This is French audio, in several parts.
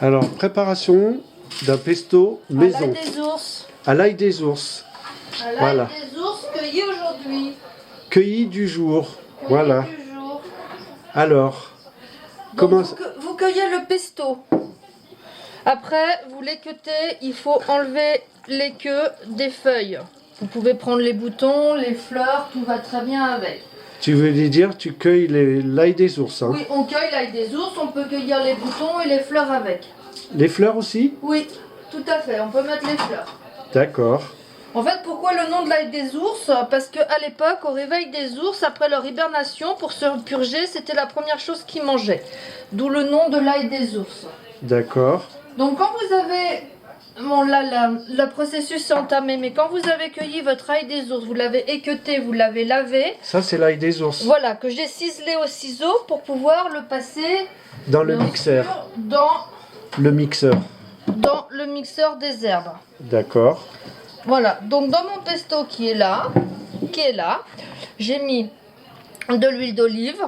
Alors, préparation d'un pesto maison. À l'ail des ours. À l'ail des ours. À l'ail Voilà. des ours cueillis aujourd'hui. Cueilli du jour. Cueillis Voilà. du jour. Alors, Donc, comment vous cueillez le pesto. Après, vous l'équeutez, il faut enlever les queues des feuilles. Vous pouvez prendre les boutons, les fleurs, tout va très bien avec. tu veux dire tu cueilles l'ail des ours, hein? Oui, on cueille l'ail des ours, on peut cueillir les boutons et les fleurs avec. Les fleurs aussi? Oui, tout à fait, on peut mettre les fleurs. D'accord. En fait, pourquoi le nom de l'ail des ours? Parce qu'à l'époque, au réveil des ours, après leur hibernation, pour se purger, c'était la première chose qu'ils mangeaient. D'où le nom de l'ail des ours. D'accord. Donc quand vous avez... Bon là, le processus est entamé, mais quand vous avez cueilli votre ail des ours, vous l'avez équeuté, vous l'avez lavé. Ça, c'est l'ail des ours. Voilà, que j'ai ciselé au ciseau pour pouvoir le passer... Dans le mixeur. Dans Le mixeur. le mixeur des herbes. D'accord. Voilà, donc dans mon pesto qui est là, j'ai mis de l'huile d'olive,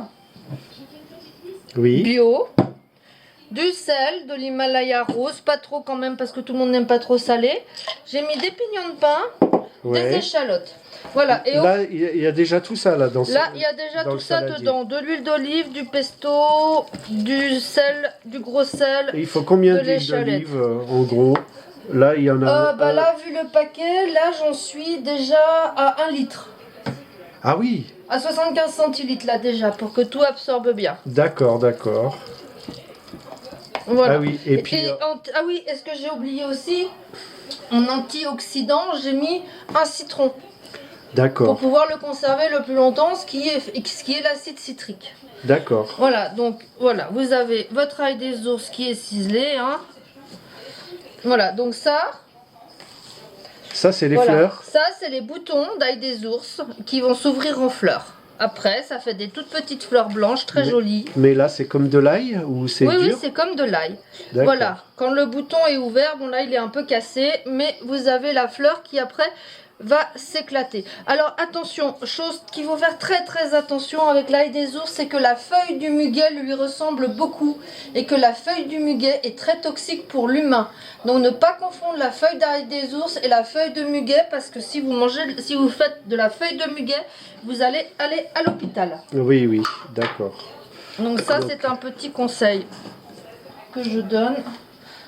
Oui. bio, du sel, de l'Himalaya rose, pas trop quand même parce que tout le monde n'aime pas trop salé. J'ai mis des pignons de pain, Ouais. des échalotes. Voilà, et Là, il y a déjà tout ça là dans là il y a déjà dans tout le ça saladier. dedans, de l'huile d'olive, du pesto, du sel, du gros sel. Et il faut combien de d'huile l'échalette. d'olive en gros? Là, il y en a Bah là, vu le paquet, là j'en suis déjà à 1 litre. Ah oui, À 75 centilitres là déjà, pour que tout absorbe bien. d'accord, d'accord. Voilà. Ah oui, et puis ah oui, est-ce que j'ai oublié aussi? En antioxydant, j'ai mis un citron. Pour d'accord, pouvoir le conserver le plus longtemps, ce qui est l'acide citrique. d'accord. Voilà, donc voilà, vous avez votre ail des ours qui est ciselé. Hein. Voilà, donc ça, Ça, c'est les voilà, fleurs. ça c'est les boutons d'ail des ours qui vont s'ouvrir en fleurs. Après, ça fait des toutes petites fleurs blanches, très jolies. Mais là, c'est comme de l'ail ou c'est Oui, dur? oui, c'est comme de l'ail. D'accord. Voilà, quand le bouton est ouvert, bon là il est un peu cassé, mais vous avez la fleur qui après va s'éclater. Alors attention, chose qu'il faut faire très attention avec l'ail des ours, c'est que la feuille du muguet lui ressemble beaucoup et que la feuille du muguet est très toxique pour l'humain. Donc ne pas confondre la feuille d'ail des ours et la feuille de muguet, parce que si vous faites de la feuille de muguet, vous allez aller à l'hôpital. Oui, oui, d'accord. Donc ça c'est un petit conseil que je donne.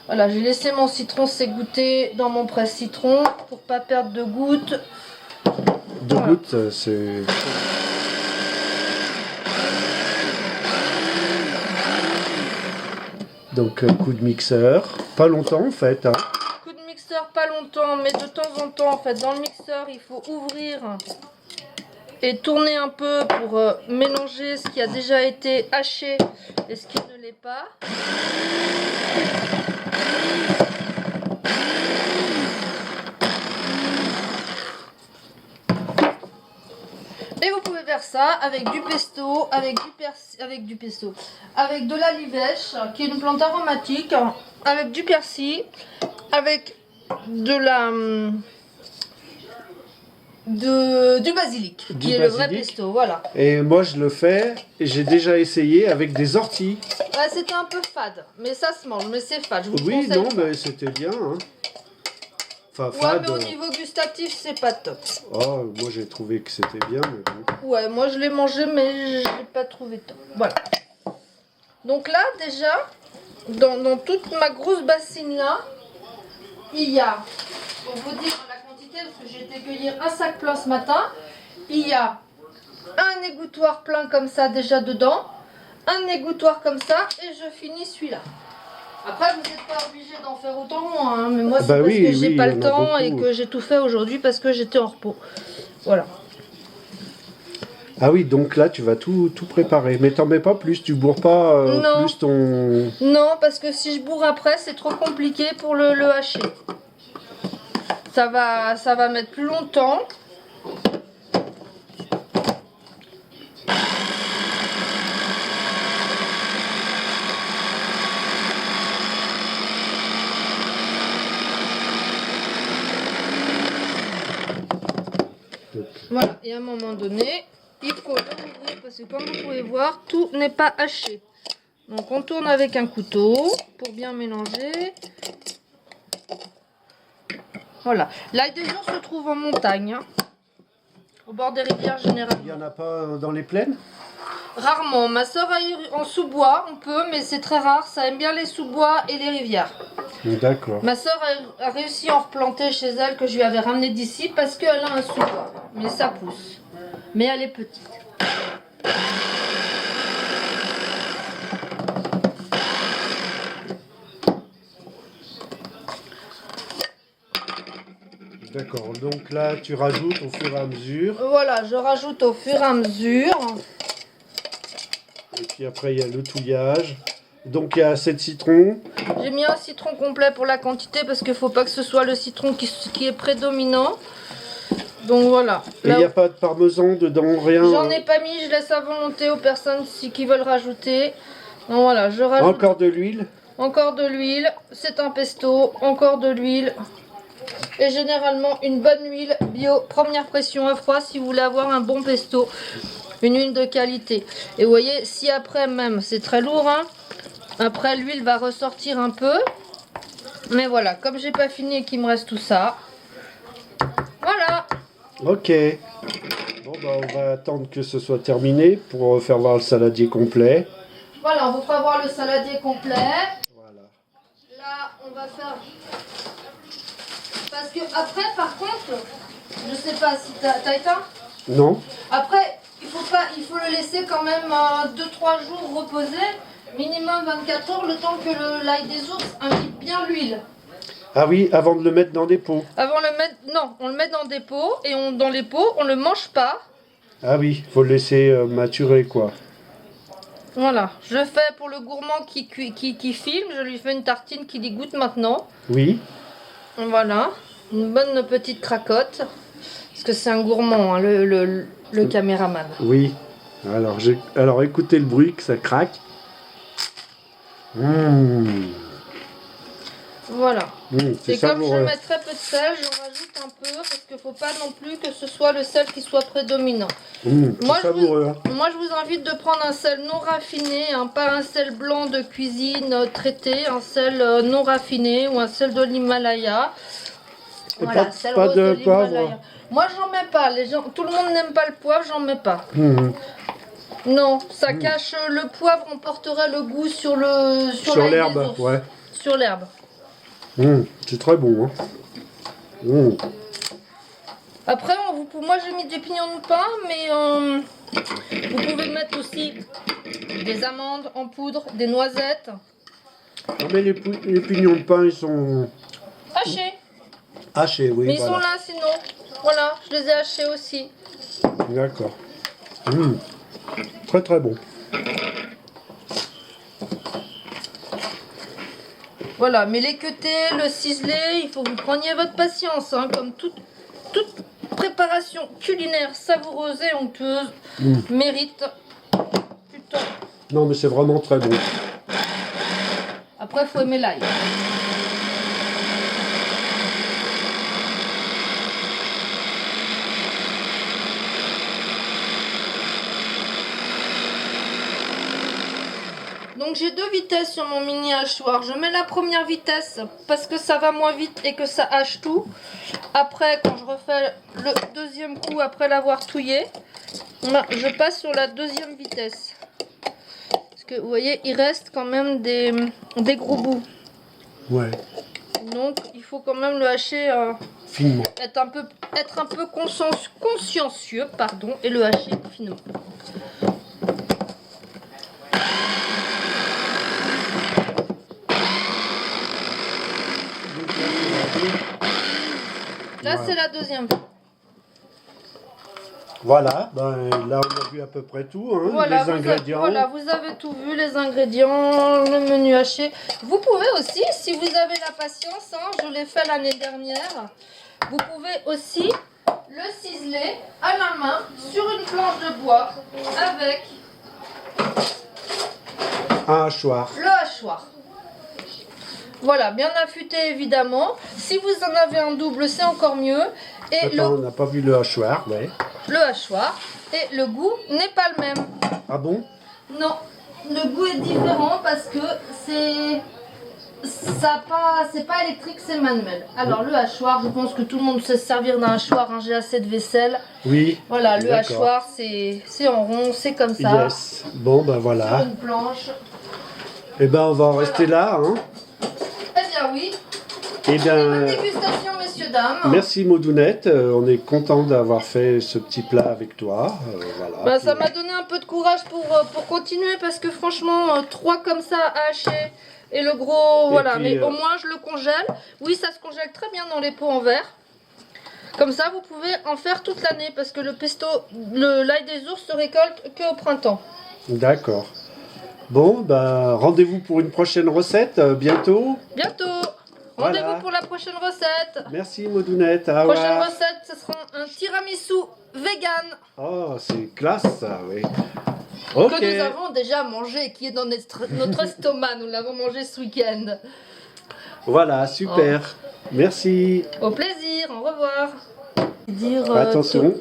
Voilà, j'ai laissé mon citron s'égoutter dans mon presse-citron pour pas perdre de gouttes. Deux Voilà. gouttes, c'est... Donc, coup de mixeur. Pas longtemps, en fait. Hein. Coup de mixeur pas longtemps, mais de temps en temps, en fait, dans le mixeur, il faut ouvrir et tourner un peu pour mélanger ce qui a déjà été haché et ce qui ne l'est pas. Et vous pouvez faire ça avec du pesto, avec de la livèche, qui est une plante aromatique, avec du persil, avec du basilic, qui est le vrai pesto, voilà. Et moi, je le fais, et j'ai déjà essayé avec des orties. Ouais, c'était un peu fade, mais ça se mange, mais c'est fade, je vous Oui, conseille non, pas. mais c'était bien. Hein. Enfin, Ouais, fade. mais au niveau gustatif, c'est pas top. Oh, moi, j'ai trouvé que c'était bien, mais bon. Ouais, moi je l'ai mangé, mais je l'ai pas trouvé top. Voilà. Donc là, déjà, dans toute ma grosse bassine là, il y a, pour vous dire la quantité, parce que j'ai été cueillir un sac plein ce matin, il y a un égouttoir plein comme ça déjà dedans, un égouttoir comme ça, et je finis celui-là. Après, vous n'êtes pas obligé d'en faire autant, hein, mais moi c'est Bah parce oui, que j'ai oui, pas il y le en a temps et beaucoup. que j'ai tout fait aujourd'hui parce que j'étais en repos. Voilà. Ah oui, donc là, tu vas tout préparer. Mais t'en mets pas plus, tu bourres pas Non. plus ton... Non, parce que si je bourre après, c'est trop compliqué pour le hacher. Ça va mettre plus longtemps. Voilà, et à un moment donné, il faut l'ouvrir parce que comme vous pouvez voir, tout n'est pas haché. Donc on tourne avec un couteau pour bien mélanger. Voilà. L'ail des ours se trouve en montagne, hein, au bord des rivières généralement. Il n'y en a pas dans les plaines? Rarement. Ma soeur a eu en sous-bois, on peut, mais c'est très rare. Ça aime bien les sous-bois et les rivières. D'accord. Ma soeur a réussi à en replanter chez elle, que je lui avais ramené d'ici, parce qu'elle a un sous-bois. Mais ça pousse. Mais elle est petite. D'accord, donc là tu rajoutes au fur et à mesure. Voilà, je rajoute au fur et à mesure. Et puis après il y a le touillage. Donc il y a assez de citron. J'ai mis un citron complet pour la quantité parce qu'il ne faut pas que ce soit le citron qui est prédominant. Donc voilà. Et il n'y a pas de parmesan dedans, rien. J'en ai pas mis, je laisse à volonté aux personnes qui veulent rajouter. Donc voilà, je rajoute Encore de l'huile. encore de l'huile. C'est un pesto, encore de l'huile. Et généralement une bonne huile bio, première pression à froid si vous voulez avoir un bon pesto. Une huile de qualité. Et vous voyez, si après même, c'est très lourd, hein, après l'huile va ressortir un peu. Mais voilà, comme j'ai pas fini et qu'il me reste tout ça. Voilà. Ok. Bon bah on va attendre que ce soit terminé pour faire voir le saladier complet. Voilà, on vous fera voir le saladier complet. Voilà. Là, on va faire... Parce que après, par contre, je sais pas si t'as éteint. Non. Après, il faut le laisser quand même 2-3 jours reposer. Minimum 24 heures, le temps que l'ail des ours imbibe bien l'huile. Ah oui, avant de le mettre dans des pots. Avant le mettre, non, on le met dans des pots et dans les pots, on le mange pas. Ah oui, faut le laisser maturer quoi. Voilà, je fais pour le gourmand qui filme, je lui fais une tartine qui dit goûte maintenant. Oui. Voilà, une bonne petite cracotte. Parce que c'est un gourmand, hein, le caméraman. Oui. Alors écoutez le bruit que ça craque. Voilà. C'est Et comme je savoureux. mets très peu de sel, je rajoute un peu parce qu'il ne faut pas non plus que ce soit le sel qui soit prédominant. C'est savoureux. Moi, je vous invite de prendre un sel non raffiné, hein, pas un sel blanc de cuisine traité, un sel non raffiné ou un sel de l'Himalaya. Et Voilà, sel pas rose de l'Himalaya. poivre. Moi, j'en mets pas. Tout le monde n'aime pas le poivre, j'en mets pas. Non, ça cache le poivre, emporterait le goût sur l'ail des l'herbe, ours. ouais. Sur l'herbe. C'est très bon. Hein. Après, moi j'ai mis des pignons de pain, mais vous pouvez mettre aussi des amandes en poudre, des noisettes. Non mais les pignons de pain ils sont Hachés. hachés, oui. Mais ils voilà. sont là sinon. Voilà, je les ai hachés aussi. D'accord. Très très bon. Voilà, mais les queutés, le ciselé, il faut que vous preniez votre patience, hein, comme toute préparation culinaire savoureuse et onctueuse mérite du temps. Non mais c'est vraiment très bon. Après, il faut aimer l'ail. Donc j'ai deux vitesses sur mon mini hachoir. Je mets la première vitesse parce que ça va moins vite et que ça hache tout. Après, quand je refais le deuxième coup après l'avoir touillé, je passe sur la deuxième vitesse. Parce que vous voyez, il reste quand même des gros bouts. Ouais. Donc il faut quand même le hacher Finement. être un peu consciencieux, pardon, et le hacher finement. Là, c'est la deuxième. Voilà, ben, là on a vu à peu près tout, hein, Voilà, les ingrédients. vous avez tout vu, les ingrédients, le menu haché. Vous pouvez aussi, si vous avez la patience, hein, je l'ai fait l'année dernière, vous pouvez aussi le ciseler à la main sur une planche de bois avec Un hachoir. le hachoir. Voilà, bien affûté évidemment. Si vous en avez un double, c'est encore mieux. Et Attends, on n'a pas vu le hachoir, ouais. le hachoir. Et le goût n'est pas le même. Ah bon? Non. le goût est différent parce que c'est pas électrique, c'est manuel. Alors le hachoir, je pense que tout le monde sait se servir d'un hachoir, hein, j'ai assez de vaisselle. Oui. Voilà, le D'accord. hachoir c'est en rond, c'est comme ça. Yes. Bon, ben Sur voilà. une planche. Eh ben, on va en rester là. Hein. Eh bien oui. Eh Bonne bien, dégustation, messieurs, dames. merci Maudounette. On est content d'avoir fait ce petit plat avec toi. Voilà. Bah, ça m'a donné un peu de courage pour continuer parce que franchement, 3 comme ça à hacher et le gros, voilà. puis, Mais au moins, je le congèle. Oui, ça se congèle très bien dans les pots en verre. Comme ça, vous pouvez en faire toute l'année parce que le pesto, l'ail des ours se récolte que au printemps. D'accord. Bon, ben, rendez-vous pour une prochaine recette bientôt. Bientôt. Voilà. Rendez-vous pour la prochaine recette. Merci Maudounette. Au Prochaine revoir. recette, ce sera un tiramisu vegan Oh, c'est classe ça, oui. Ok. que nous avons déjà mangé, qui est dans notre estomac. Nous l'avons mangé ce week-end. Voilà, super. Merci. Au plaisir, au revoir. Attention.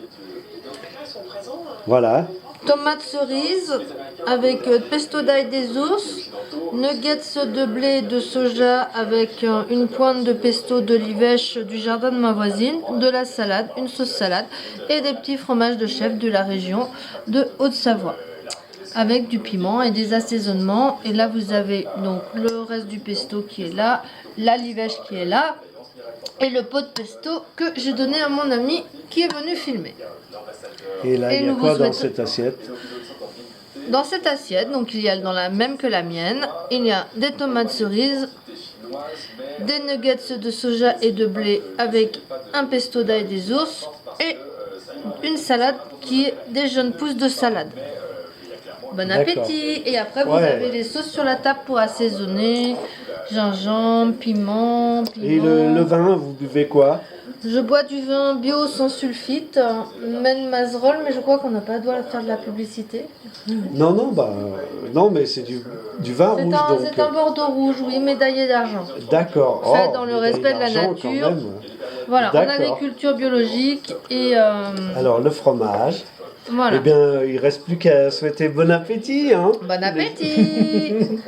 Voilà. Tomate cerise avec pesto d'ail des ours, nuggets de blé de soja avec une pointe de pesto d'olivèche du jardin de ma voisine, de la salade, une sauce salade et des petits fromages de chef de la région de Haute-Savoie avec du piment et des assaisonnements. Et là vous avez donc le reste du pesto qui est là, la livèche qui est là et le pot de pesto que j'ai donné à mon ami qui est venu filmer. Et là, Et il y a nous vous quoi dans souhaitons- cette assiette? Dans cette assiette, donc il y a dans la même que la mienne, il y a des tomates cerises, des nuggets de soja et de blé avec un pesto d'ail des ours et une salade qui est des jeunes pousses de salade. Bon appétit! Et après vous Ouais. avez les sauces sur la table pour assaisonner, gingembre, piment. Et le vin, vous buvez quoi? Je bois du vin bio sans sulfite, Men Mazerol, mais je crois qu'on n'a pas le droit de faire de la publicité. Non, non, bah, non, mais c'est du vin rouge, donc. C'est un Bordeaux rouge, oui, médaillé d'argent. D'accord. Fait Oh, dans le médaille respect de la d'argent, quand nature. même. Voilà, en D'accord. agriculture biologique et Alors, le fromage. voilà. Eh bien, il reste plus qu'à souhaiter bon appétit, hein. Bon appétit!